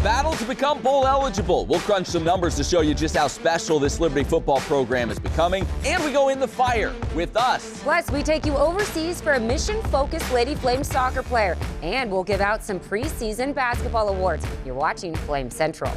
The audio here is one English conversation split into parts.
Battle to become bowl eligible. We'll crunch some numbers to show you just how special this Liberty football program is becoming. And we go in the fire with us. Plus, we take you overseas for a mission-focused Lady Flame soccer player. And we'll give out some preseason basketball awards. You're watching Flame Central.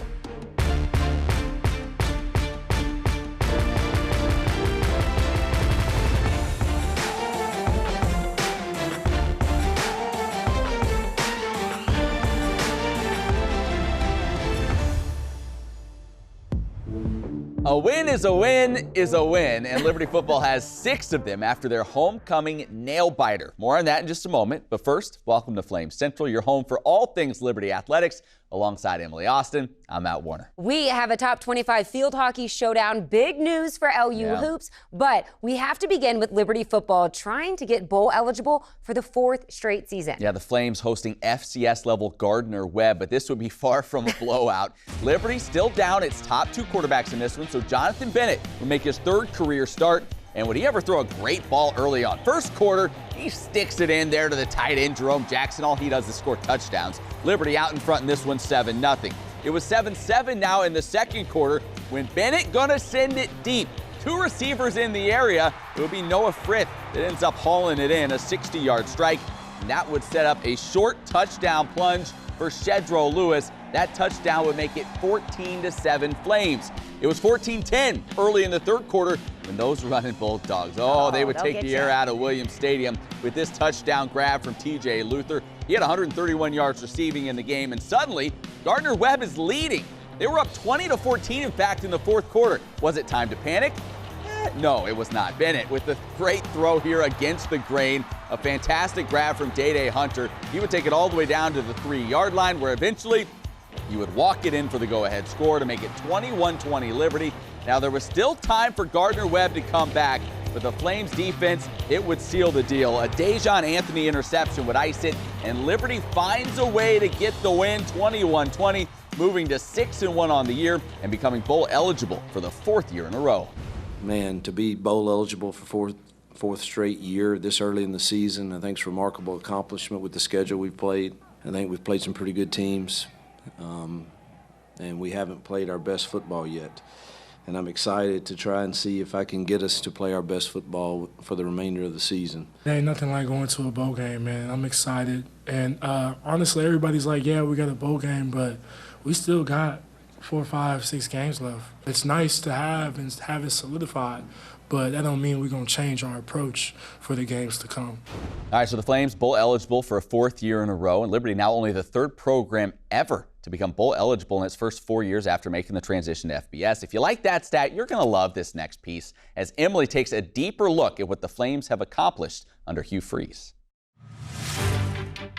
A win is a win is a win, and Liberty football has 6 of them after their homecoming nail-biter. More on that in just a moment, but first, welcome to Flame Central, your home for all things Liberty athletics. Alongside Emily Austin, I'm Matt Warner. We have a top 25 field hockey showdown. Big news for LU hoops, but we have to begin with Liberty football trying to get bowl eligible for the 4th straight season. Yeah, the Flames hosting FCS-level Gardner-Webb, but this would be far from a blowout. Liberty still down its top 2 quarterbacks in this one, so Jonathan Bennett will make his 3rd career start. And would he ever throw a great ball early on? First quarter, he sticks it in there to the tight end, Jerome Jackson. All he does is score touchdowns. Liberty out in front in this one, 7-0. It was 7-7 now in the second quarter when Bennett gonna send it deep. 2 receivers in the area. It would be Noah Frith that ends up hauling it in, a 60-yard strike. And that would set up a short touchdown plunge for Shedro Lewis. That touchdown would make it 14-7 Flames. It was 14-10 early in the third quarter when those running Bulldogs, they would take the air out of Williams Stadium with this touchdown grab from TJ Luther. He had 131 yards receiving in the game, and suddenly Gardner-Webb is leading. They were up 20-14, in fact, in the fourth quarter. Was it time to panic? No, it was not. Bennett with the great throw here against the grain. A fantastic grab from Day Hunter. He would take it all the way down to the 3-yard line, where eventually he would walk it in for the go-ahead score to make it 21-20 Liberty. Now, there was still time for Gardner-Webb to come back, but the Flames defense, it would seal the deal. A Dejon Anthony interception would ice it, and Liberty finds a way to get the win, 21-20, moving to 6-1 on the year and becoming bowl eligible for the 4th year in a row. Man, to be bowl eligible for fourth straight year this early in the season, I think it's a remarkable accomplishment with the schedule we've played. I think we've played some pretty good teams, and we haven't played our best football yet. And I'm excited to try and see if I can get us to play our best football for the remainder of the season. There ain't nothing like going to a bowl game, man. I'm excited. And honestly, everybody's like, yeah, we got a bowl game, but we still got 4, 5, 6 games left. It's nice to have and have it solidified, but that don't mean we're going to change our approach for the games to come. All right, so the Flames bowl eligible for a 4th year in a row, and Liberty now only the 3rd program ever to become bowl eligible in its first 4 years after making the transition to FBS. If you like that stat, you're going to love this next piece as Emily takes a deeper look at what the Flames have accomplished under Hugh Freeze.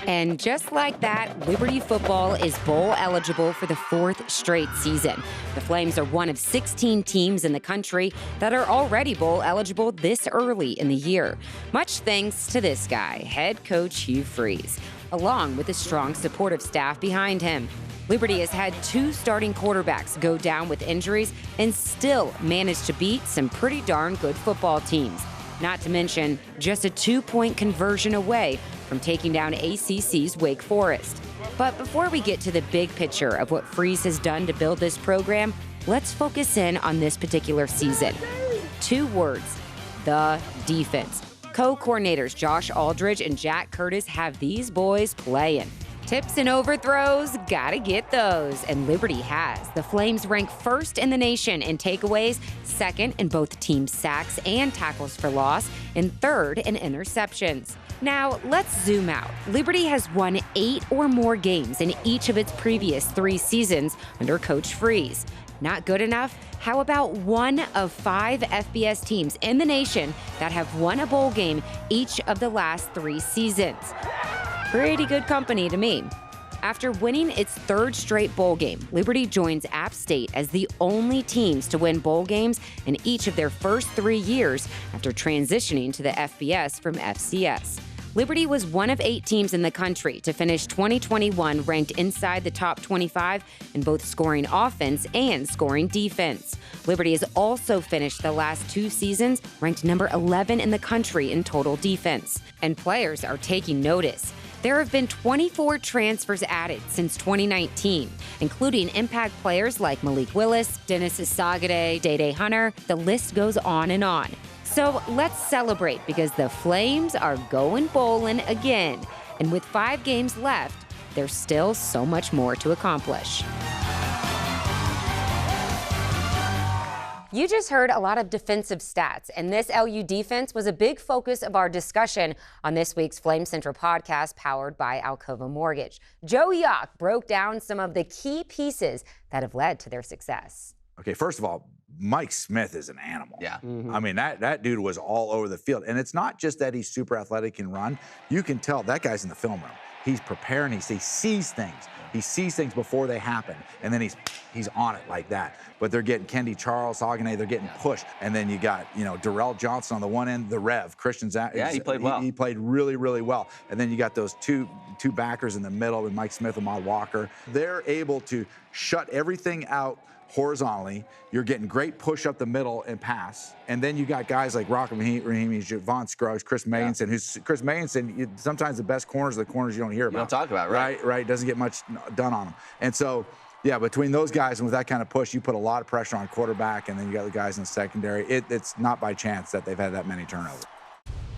And just like that, Liberty football is bowl eligible for the 4th straight season. The Flames are one of 16 teams in the country that are already bowl eligible this early in the year. Much thanks to this guy, head coach Hugh Freeze, along with a strong supportive staff behind him. Liberty has had 2 starting quarterbacks go down with injuries and still managed to beat some pretty darn good football teams. Not to mention, just a 2-point conversion away from taking down ACC's Wake Forest. But before we get to the big picture of what Freeze has done to build this program, let's focus in on this particular season. 2 words: the defense. Co-coordinators Josh Aldridge and Jack Curtis have these boys playing. Tips and overthrows, gotta get those, and Liberty has. The Flames rank 1st in the nation in takeaways, 2nd in both team sacks and tackles for loss, and 3rd in interceptions. Now, let's zoom out. Liberty has won 8 or more games in each of its previous 3 seasons under Coach Freeze. Not good enough? How about 1 of 5 FBS teams in the nation that have won a bowl game each of the last 3 seasons? Pretty good company to me. After winning its 3rd straight bowl game, Liberty joins App State as the only teams to win bowl games in each of their first 3 years after transitioning to the FBS from FCS. Liberty was one of 8 teams in the country to finish 2021 ranked inside the top 25 in both scoring offense and scoring defense. Liberty has also finished the last 2 seasons ranked number 11 in the country in total defense. And players are taking notice. There have been 24 transfers added since 2019, including impact players like Malik Willis, Dennis Asagade, Day Hunter. The list goes on and on. So let's celebrate because the Flames are going bowling again. And with 5 games left, there's still so much more to accomplish. You just heard a lot of defensive stats, and this LU defense was a big focus of our discussion on this week's Flame Central podcast powered by Alcova Mortgage. Joe Yock broke down some of the key pieces that have led to their success. Okay, first of all, Mike Smith is an animal. Yeah. I mean, that dude was all over the field. And it's not just that he's super athletic and run. You can tell that guy's in the film room. He's preparing. He sees things. He sees things before they happen. And then he's on it like that. But they're getting Kendi Charles, Saganay, they're getting pushed. And then you got, Darrell Johnson on the one end, the Rev, Christian Zach. Yeah, he played well. He played really, really well. And then you got those two backers in the middle with Mike Smith and Ahmad Walker. They're able to shut everything out horizontally. You're getting great push up the middle and pass. And then you got guys like Rock'em Rahimi, Javon Scruggs, Chris Mayenson, who's sometimes the best corners are the corners you don't hear about. You don't talk about, right? Right. Doesn't get much done on them. And so, yeah, between those guys and with that kind of push, you put a lot of pressure on quarterback, and then you got the guys in the secondary. It's not by chance that they've had that many turnovers.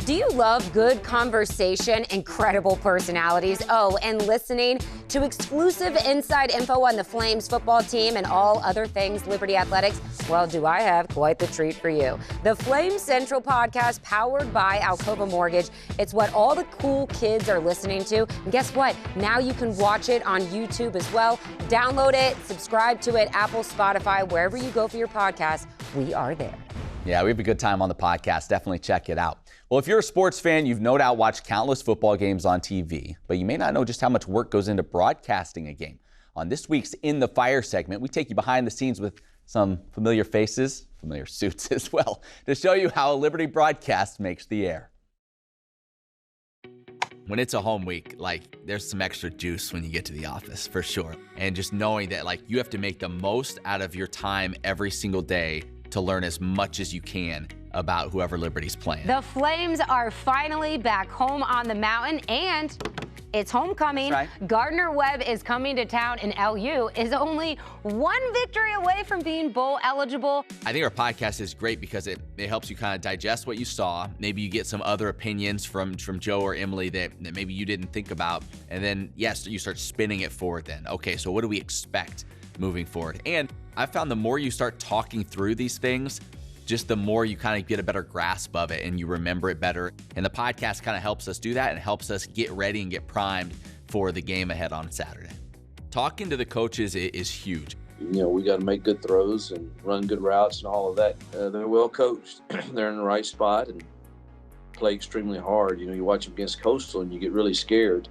Do you love good conversation, incredible personalities, and listening to exclusive inside info on the Flames football team and all other things Liberty Athletics? Well, do I have quite the treat for you. The Flame Central podcast powered by Alcova Mortgage. It's what all the cool kids are listening to. And guess what? Now you can watch it on YouTube as well. Download it, subscribe to it, Apple, Spotify, wherever you go for your podcast, we are there. Yeah, we have a good time on the podcast. Definitely check it out. Well, if you're a sports fan, you've no doubt watched countless football games on TV, but you may not know just how much work goes into broadcasting a game. On this week's In the Fire segment, we take you behind the scenes with some familiar faces, familiar suits as well, to show you how a Liberty broadcast makes the air. When it's a home week, there's some extra juice when you get to the office, for sure. And just knowing that, you have to make the most out of your time every single day to learn as much as you can about whoever Liberty's playing. The Flames are finally back home on the mountain, and it's homecoming. That's right. Gardner Webb is coming to town, and LU is only one victory away from being bowl eligible. I think our podcast is great because it helps you kind of digest what you saw. Maybe you get some other opinions from Joe or Emily that maybe you didn't think about. And then, yes, you start spinning it forward then. Okay, so what do we expect moving forward? And I found the more you start talking through these things, just the more you kind of get a better grasp of it and you remember it better. And the podcast kind of helps us do that and helps us get ready and get primed for the game ahead on Saturday. Talking to the coaches is huge. We got to make good throws and run good routes and all of that. They're well coached. They're in the right spot and play extremely hard. You watch them against Coastal and you get really scared.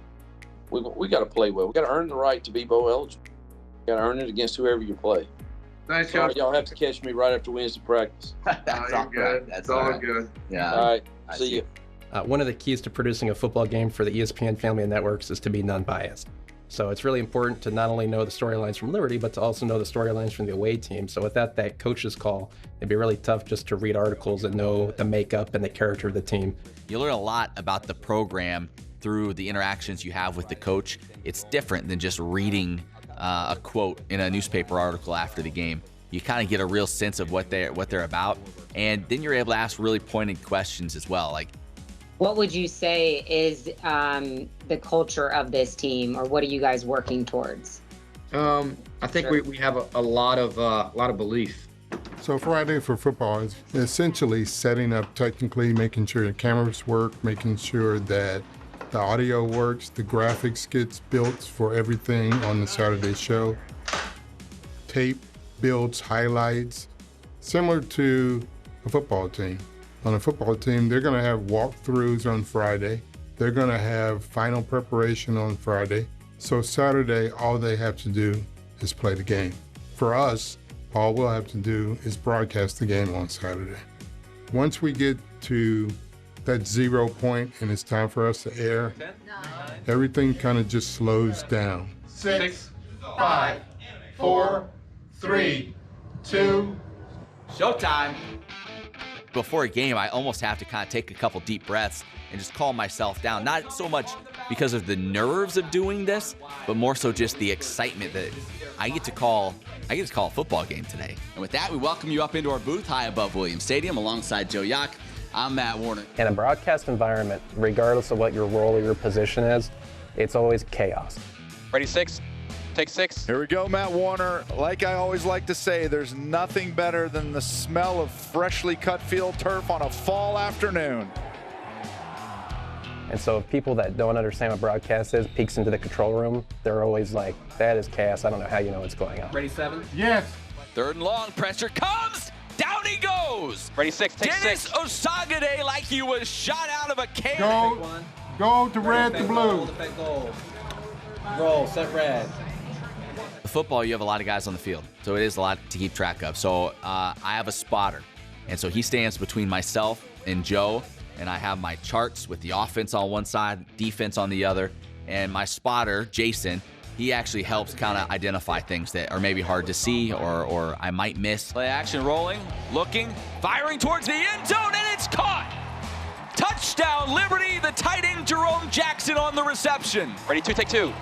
We got to play well. We got to earn the right to be bowl eligible. You got to earn it against whoever you play. Thanks, Sorry, y'all have to catch me right after Wednesday practice. That's all good. That's all good. Yeah. All right. See you. One of the keys to producing a football game for the ESPN family of networks is to be non-biased. So it's really important to not only know the storylines from Liberty, but to also know the storylines from the away team. So without that coach's call, it'd be really tough just to read articles and know the makeup and the character of the team. You learn a lot about the program through the interactions you have with the coach. It's different than just reading a quote in a newspaper article after the game. You kind of get a real sense of what they're about, and then you're able to ask really pointed questions as well. What would you say is the culture of this team, or what are you guys working towards? I think we have a lot of belief. So Friday for football is essentially setting up technically, making sure the cameras work, making sure that the audio works, the graphics gets built for everything on the Saturday show. Tape builds highlights, similar to a football team. On a football team, they're gonna have walkthroughs on Friday. They're gonna have final preparation on Friday. So Saturday, all they have to do is play the game. For us, all we'll have to do is broadcast the game on Saturday. Once we get to that 0 point and it's time for us to air, everything kind of just slows down. 6, 5, 4, 3, 2. Showtime. Before a game, I almost have to kind of take a couple deep breaths and just calm myself down. Not so much because of the nerves of doing this, but more so just the excitement that I get to call a football game today. And with that, we welcome you up into our booth high above Williams Stadium alongside Joe Yock. I'm Matt Warner. In a broadcast environment, regardless of what your role or your position is, it's always chaos. Ready, 6. Take 6. Here we go, Matt Warner. Like I always like to say, there's nothing better than the smell of freshly cut field turf on a fall afternoon. And so if people that don't understand what broadcast is peeks into the control room, they're always like, that is chaos. I don't know how you know what's going on. Ready, 7. Yes. 3rd and long, pressure comes. Down he goes. Ready, 6. Take Dennis 6. Osagade like he was shot out of a cannon. Go to red to blue. Roll, set red. Football, you have a lot of guys on the field, so it is a lot to keep track of. So I have a spotter, and so he stands between myself and Joe, and I have my charts with the offense on one side, defense on the other, and my spotter, Jason, he actually helps kind of identify things that are maybe hard to see or I might miss. Play action rolling, looking, firing towards the end zone, and it's caught! Touchdown, Liberty, the tight end Jerome Jackson on the reception. Ready, 2. Take 2.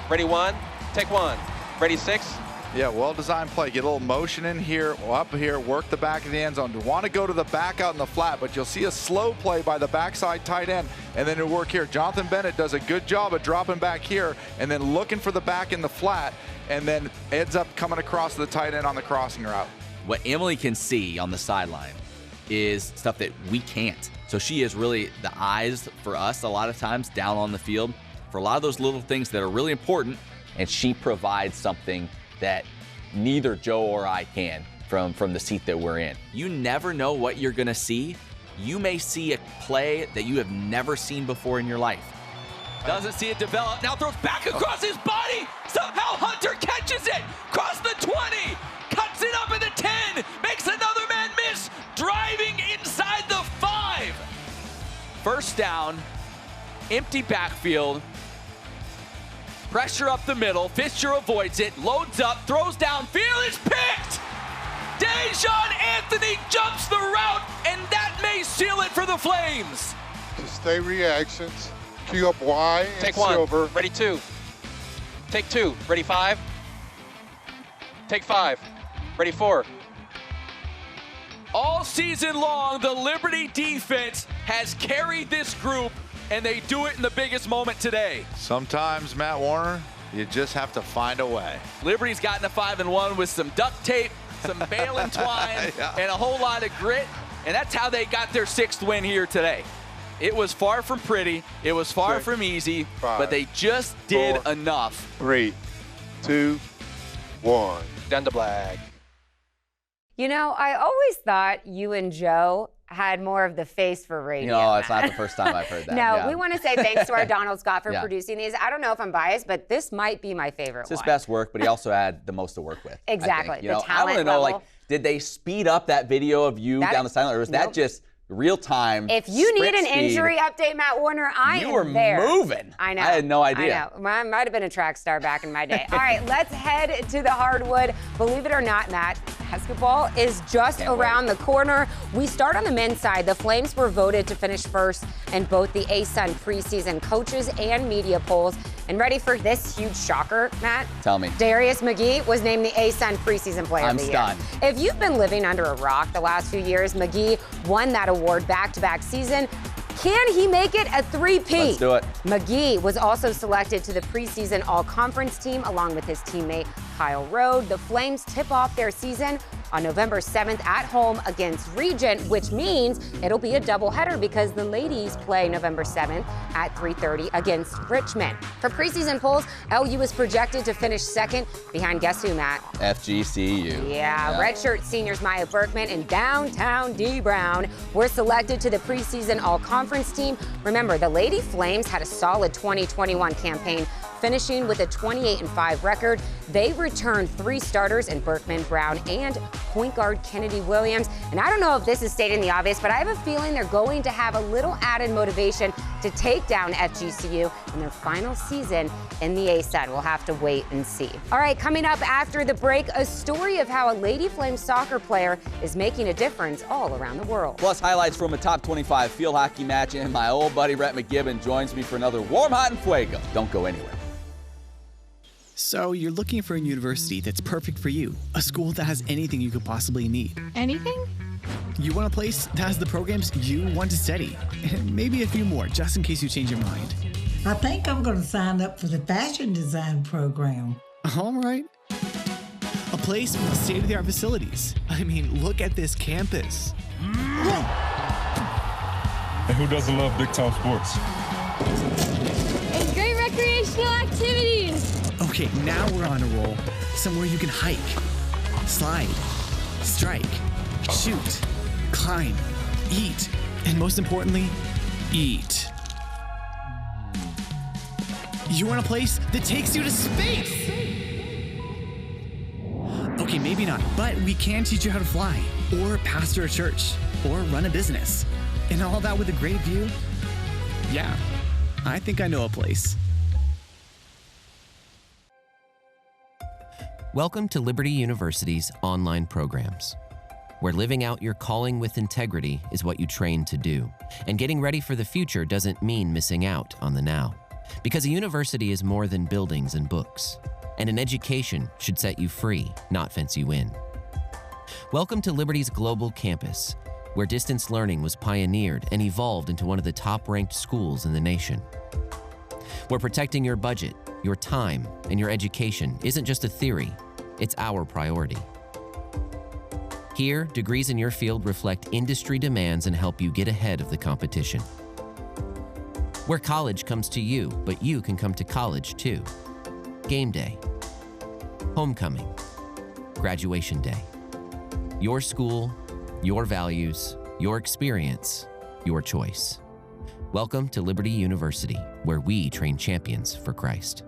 Ready, 1. Take 1. Ready, 6. Yeah, well-designed play. Get a little motion in here, up here, work the back of the end zone. You want to go to the back out in the flat, but you'll see a slow play by the backside tight end, and then it'll work here. Jonathan Bennett does a good job of dropping back here and then looking for the back in the flat, and then ends up coming across the tight end on the crossing route. What Emily can see on the sideline is stuff that we can't. So she is really the eyes for us a lot of times down on the field for a lot of those little things that are really important, and she provides something that neither Joe or I can from the seat that we're in. You never know what you're gonna see. You may see a play that you have never seen before in your life. Doesn't see it develop, now throws back across his body. Somehow Hunter catches it, cross the 20, cuts it up at the 10, makes another man miss, driving inside the 5. 1st down, empty backfield, pressure up the middle, Fisher avoids it, loads up, throws downfield, it's picked! Dejon Anthony jumps the route, and that may seal it for the Flames. Just stay reactions, cue up Y and Take 1. silver. Ready, 2. Take 2. Ready, 5. Take 5. Ready, 4. All season long, the Liberty defense has carried this group, and they do it in the biggest moment today. Sometimes, Matt Warner, you just have to find a way. Liberty's gotten to 5-1 with some duct tape, some bale and twine, Yeah. and a whole lot of grit, and that's how they got their 6th win here today. It was far from pretty, it was far 6, from easy, 5, but they just did 4, enough. 3, 2, 1. Down to black. You know, I always thought you and Joe had more of the face for radio. No, it's Matt. not the first time I've heard that. No, yeah. we want to say thanks to our Donald Scott for Yeah. producing these. I don't know if I'm biased, but this might be my favorite It's his one. best work, but he also had the most to work with. I Exactly, think. You the know, I want to talent know, level. like, did they speed up that video of you That- down the sideline, or was that Nope. just real time? If you need sprint an speed? injury update, Matt Warner, I You am were there. moving. I know. I had no idea. I know. I might have been a track star back in my day. All right, let's head to the hardwood. Believe it or not, Matt, basketball is just Can't around the corner. We start on the men's side. The Flames were voted to finish first in both the ASUN preseason coaches and media polls. And ready for this huge shocker, Matt? Tell me. Darius McGee was named the ASUN preseason player I'm of the stunned. year. If you've been living under a rock the last few years, McGee won that award back-to-back season. Can he make it a three-peat? Let's do it. McGee was also selected to the preseason all-conference team along with his teammate Kyle Rode. The Flames tip off their season on November 7th at home against Regent, which means it'll be a doubleheader because the ladies play November 7th at 3:30 against Richmond. For preseason polls, LU is projected to finish second behind guess who, Matt? FGCU. Yeah, redshirt seniors Maya Berkman and downtown D. Brown were selected to the preseason all-conference team. Remember, the Lady Flames had a solid 2021 campaign, finishing with a 28-5 record. They returned 3 starters in Berkman, Brown, and point guard Kennedy Williams. And I don't know if this is stating the obvious, but I have a feeling they're going to have a little added motivation to take down FGCU in their final season in the ASUN. We'll have to wait and see. All right, coming up after the break, a story of how a Lady Flames soccer player is making a difference all around the world. Plus highlights from a top 25 field hockey match, and my old buddy Rhett McGibbon joins me for another Warm, Hot, and Fuego. Don't go anywhere. So you're looking for a university that's perfect for you, a school that has anything you could possibly need. Anything? You want a place that has the programs you want to study, and maybe a few more, just in case you change your mind. I think I'm going to sign up for the fashion design program. All right. A place with state-of-the-art facilities. I mean, look at this campus. And who doesn't love big-time sports? And great recreational activities. Okay, now we're on a roll. Somewhere you can hike, slide, strike, shoot, climb, eat, and most importantly, eat. You want a place that takes you to space? Okay, maybe not, but we can teach you how to fly, or pastor a church, or run a business. And all that with a great view? Yeah, I think I know a place. Welcome to Liberty University's online programs, where living out your calling with integrity is what you train to do. And getting ready for the future doesn't mean missing out on the now. Because a university is more than buildings and books. And an education should set you free, not fence you in. Welcome to Liberty's global campus, where distance learning was pioneered and evolved into one of the top-ranked schools in the nation. Where protecting your budget, your time, and your education isn't just a theory, it's our priority. Here, degrees in your field reflect industry demands and help you get ahead of the competition. Where college comes to you, but you can come to college too. Game day, homecoming, graduation day. Your school, your values, your experience, your choice. Welcome to Liberty University, where we train champions for Christ.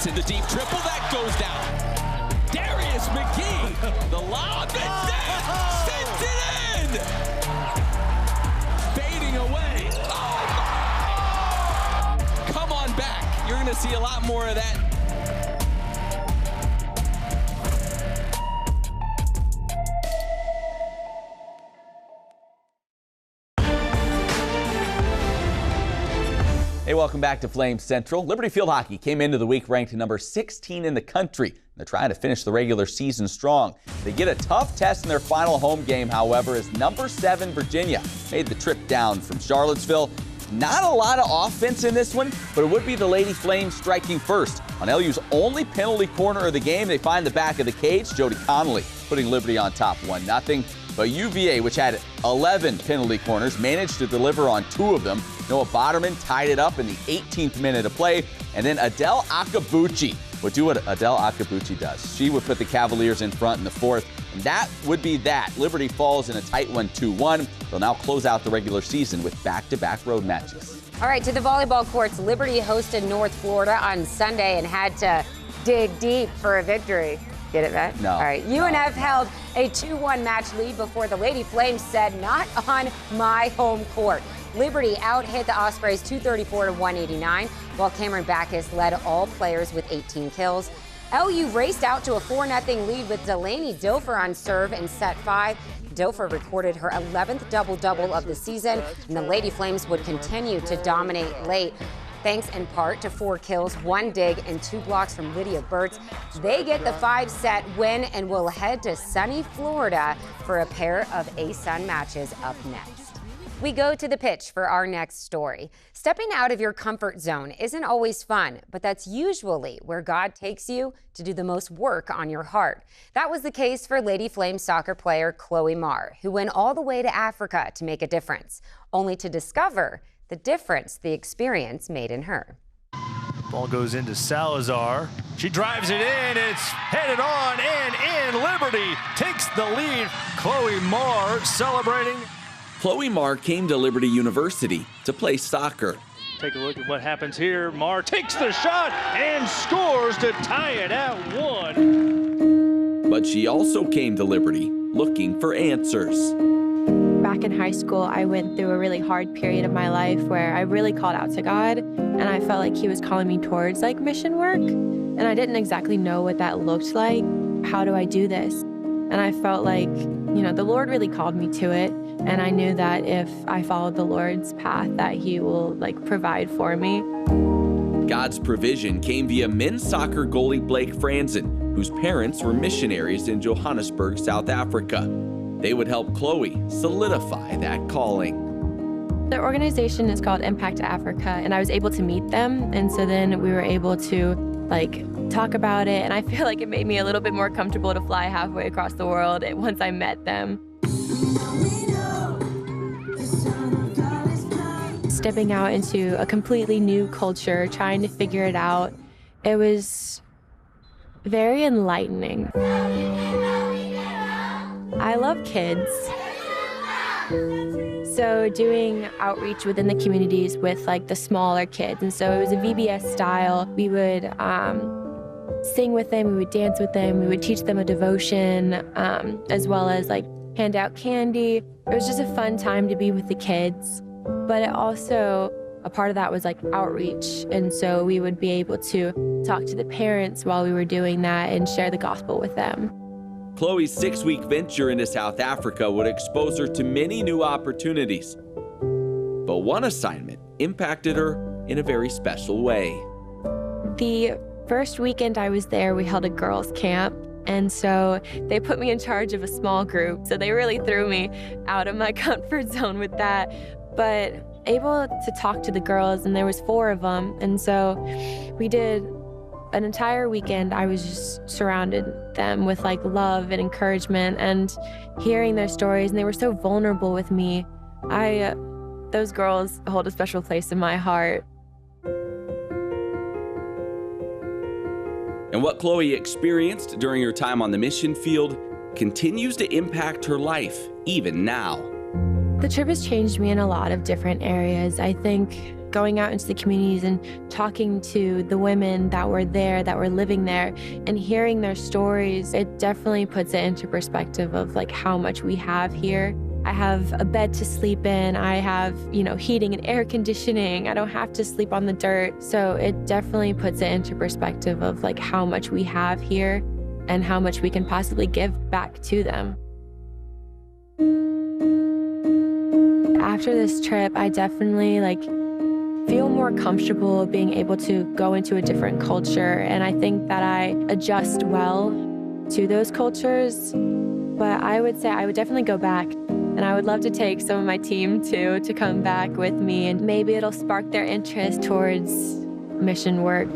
In the deep triple, that goes down. Darius McGee, the lob, and sends it in! Fading away. Oh. Come on back. You're going to see a lot more of that. Hey, welcome back to Flames Central. Liberty Field Hockey came into the week ranked number 16 in the country. They're trying to finish the regular season strong. They get a tough test in their final home game, however, as number 7 Virginia made the trip down from Charlottesville. Not a lot of offense in this one, but it would be the Lady Flames striking first. On LU's only penalty corner of the game, they find the back of the cage, Jody Connolly putting Liberty on top 1-0. But UVA, which had 11 penalty corners, managed to deliver on 2 of them. Noah Boderman tied it up in the 18th minute of play. And then Adele Akabuchi would do what Adele Akabuchi does. She would put the Cavaliers in front in the 4th. And that would be that. Liberty falls in a tight one, 2-1. They'll now close out the regular season with back-to-back road matches. All right, to the volleyball courts. Liberty hosted North Florida on Sunday and had to dig deep for a victory. Get it, Matt? No. All right. UNF held a 2-1 match lead before the Lady Flames said, "Not on my home court." Liberty out-hit the Ospreys 234-189, while Cameron Backus led all players with 18 kills. LU raced out to a 4-0 lead with Delaney Dofer on serve in set 5. Dofer recorded her 11th double-double of the season, and the Lady Flames would continue to dominate late. Thanks in part to 4 kills, 1 dig, and 2 blocks from Lydia Burtz. They get the 5-set win and will head to sunny Florida for a pair of ASUN matches up next. We go to the pitch for our next story. Stepping out of your comfort zone isn't always fun, but that's usually where God takes you to do the most work on your heart. That was the case for Lady Flames soccer player Chloe Marr, who went all the way to Africa to make a difference, only to discover the difference the experience made in her. Ball goes into Salazar. She drives it in. It's headed on and in. Liberty takes the lead. Chloe Marr celebrating. Chloe Marr came to Liberty University to play soccer. Take a look at what happens here. Marr takes the shot and scores to tie it at 1. But she also came to Liberty looking for answers. Back in high school, I went through a really hard period of my life where I really called out to God, and I felt like he was calling me towards like mission work, and I didn't exactly know what that looked like. How do I do this? And I felt like, you know, the Lord really called me to it, and I knew that if I followed the Lord's path, that he will like provide for me. God's provision came via men's soccer goalie Blake Franzen, whose parents were missionaries in Johannesburg, South Africa. They would help Chloe solidify that calling. The organization is called Impact Africa, and I was able to meet them, and so then we were able to like talk about it, and I feel like it made me a little bit more comfortable to fly halfway across the world once I met them. Stepping out into a completely new culture, trying to figure it out, it was very enlightening. I love kids. So doing outreach within the communities with like the smaller kids. And so it was a VBS style. We would sing with them, we would dance with them, we would teach them a devotion, as well as like hand out candy. It was just a fun time to be with the kids. But it also, a part of that was like outreach. And so we would be able to talk to the parents while we were doing that and share the gospel with them. Chloe's 6-week venture into South Africa would expose her to many new opportunities. But one assignment impacted her in a very special way. The first weekend I was there, we held a girls' camp. And so they put me in charge of a small group. So they really threw me out of my comfort zone with that. But able to talk to the girls, and there was 4 of them. And so we did an entire weekend. I was just surrounded them with like love and encouragement and hearing their stories, and they were so vulnerable with me. Those girls hold a special place in my heart. And what Chloe experienced during her time on the mission field continues to impact her life, even now. The trip has changed me in a lot of different areas. I think going out into the communities and talking to the women that were there, that were living there, and hearing their stories, it definitely puts it into perspective of like how much we have here. I have a bed to sleep in. I have, you know, heating and air conditioning. I don't have to sleep on the dirt. So it definitely puts it into perspective of like how much we have here and how much we can possibly give back to them. After this trip, I definitely like feel more comfortable being able to go into a different culture. And I think that I adjust well to those cultures. But I would say I would definitely go back. And I would love to take some of my team too to come back with me, and maybe it'll spark their interest towards mission work.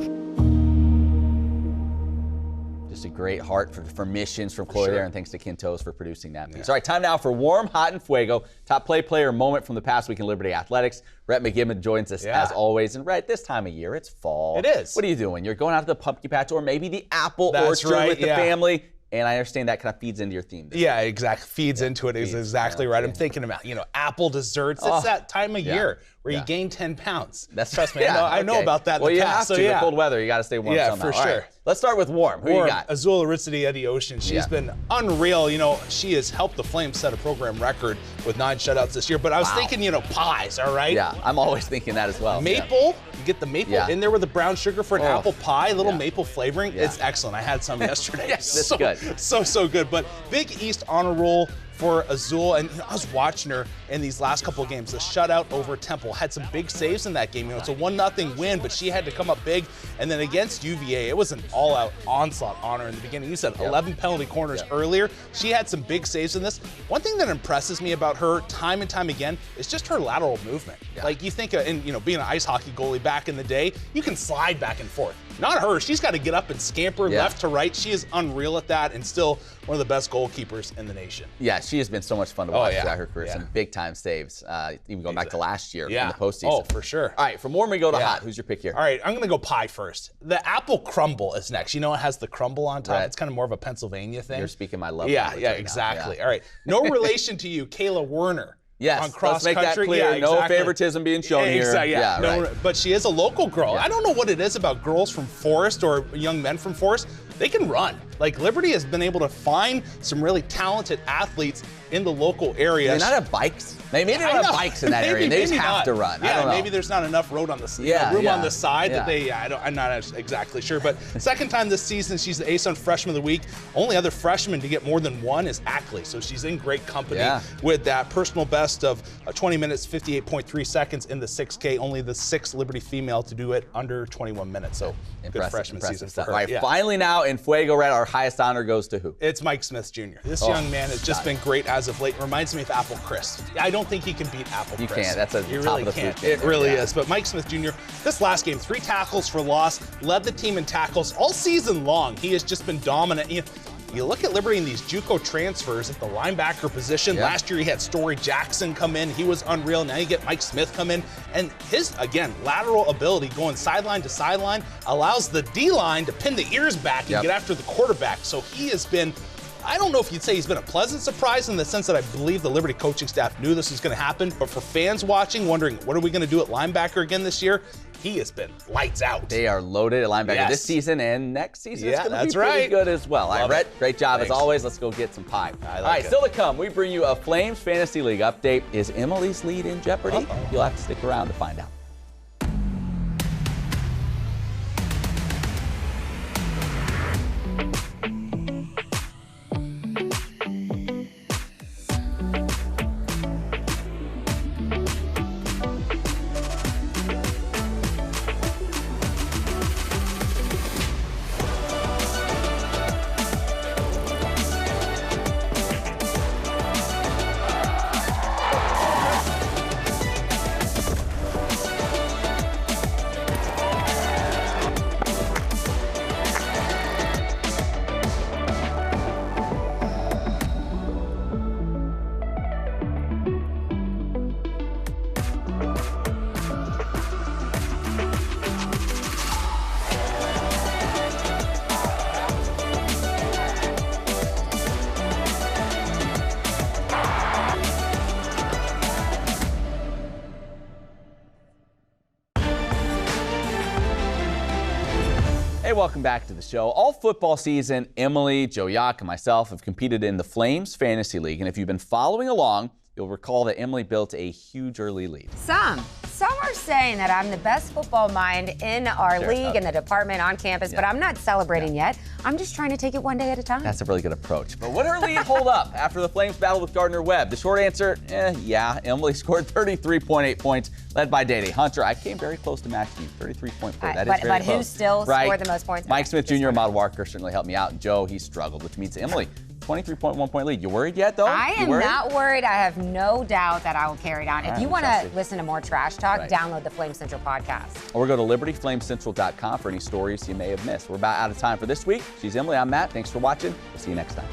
Just a great heart for missions from Chloe there, and thanks to Quintos for producing that piece. All right, time now for Warm, Hot, and Fuego. Top player moment from the past week in Liberty Athletics. Rhett McGibbon joins us as always. And Rhett, this time of year, it's fall. It is. What are you doing? You're going out to the pumpkin patch or maybe the apple orchard with the family. And I understand that kind of feeds into your theme. Yeah, exactly. Feeds into it is exactly right. I'm thinking about, apple desserts. It's that time of year where you gain 10 pounds. Trust me, I know about that in the past. Well, you have to. The cold weather, you got to stay warm somehow. Yeah, for sure. Right. Let's start with warm. Who you got? Azul Aristidetti Ocean. She's been unreal. She has helped the Flames set a program record with 9 shutouts this year. But I was thinking, pies, all right? Yeah, I'm always thinking that as well. Maple, you get the maple in there with the brown sugar for an apple pie, little maple flavoring. It's excellent. I had some yesterday. That's good. So good. But Big East honor roll for Azul, and I was watching her in these last couple of games. The shutout over Temple, had some big saves in that game. It's a 1-0 win, but she had to come up big. And then against UVA, it was an all-out onslaught on her in the beginning. You said 11 penalty corners earlier. She had some big saves in this. One thing that impresses me about her time and time again is just her lateral movement. Like you think, being an ice hockey goalie back in the day, you can slide back and forth. Not her. She's got to get up and scamper left to right. She is unreal at that, and still one of the best goalkeepers in the nation. Yeah, she has been so much fun to watch throughout her career. Some big-time saves, even going back to last year in the postseason. Oh, for sure. All right, from warm we go to hot. Who's your pick here? All right, I'm going to go pie first. The apple crumble is next. You know it has the crumble on top? Right. It's kind of more of a Pennsylvania thing. You're speaking my love Yeah, language yeah, right exactly. now. All right. No relation to you, Kayla Werner. Yes, on cross let's make country. that clear. Yeah, No favoritism being shown here. Exactly, yeah. Right. But she is a local girl. I don't know what it is about girls from Forest or young men from Forest. They can run. Like, Liberty has been able to find some really talented athletes in the local area. Do they not have bikes? Maybe they don't have bikes in that area. They just have to run. Yeah, I don't know. Maybe there's not enough road on the room on the side that they. I'm not exactly sure. But second time this season, she's the ASUN Freshman of the Week. Only other freshman to get more than one is Ackley, so she's in great company with that personal best of 20 minutes 58.3 seconds in the 6K. Only the sixth Liberty female to do it under 21 minutes. So good freshman season for her. All right, finally now in Fuego Red, our highest honor goes to who? It's Mike Smith Jr. This young man has just been great as of late. Reminds me of Apple Chris. I don't think he can beat Apple Chris. You can't. That's a you top really of the can't. food chain. It really is. But Mike Smith Jr., this last game, 3 tackles for loss, led the team in tackles all season long. He has just been dominant. You look at Liberty in these JUCO transfers at the linebacker position. Last year he had Story Jackson come in. He was unreal. Now you get Mike Smith come in. And his, again, lateral ability going sideline to sideline allows the D-line to pin the ears back and get after the quarterback. So he has been, I don't know if you'd say he's been a pleasant surprise in the sense that I believe the Liberty coaching staff knew this was going to happen. But for fans watching, wondering, what are we going to do at linebacker again this year? He has been lights out. They are loaded at linebacker this season and next season. It's going to be that's pretty good as well. All right, Brett, great job as always. Let's go get some pie. All right, still to come, we bring you a Flames Fantasy League update. Is Emily's lead in jeopardy? You'll have to stick around to find out. Welcome back to the show. All football season, Emily, Joe Yock, and myself have competed in the Flames Fantasy League. And if you've been following along, you'll recall that Emily built a huge early lead. Some are saying that I'm the best football mind in our league, in the department, on campus, but I'm not celebrating yet. I'm just trying to take it one day at a time. That's a really good approach. But would her lead hold up after the Flames battle with Gardner-Webb? The short answer, yeah. Emily scored 33.8 points, led by Day-Day Hunter. I came very close to matching you, 33.4. That is very but close. who still scored the most points? Mike Smith Jr. and Maud Walker certainly helped me out. And Joe, he struggled, which means Emily, 23.1 point lead. You worried yet, though? I am not worried. I have no doubt that I will carry it on. If you want to listen to more trash talk, download the Flame Central podcast. Or go to libertyflamecentral.com for any stories you may have missed. We're about out of time for this week. She's Emily. I'm Matt. Thanks for watching. We'll see you next time.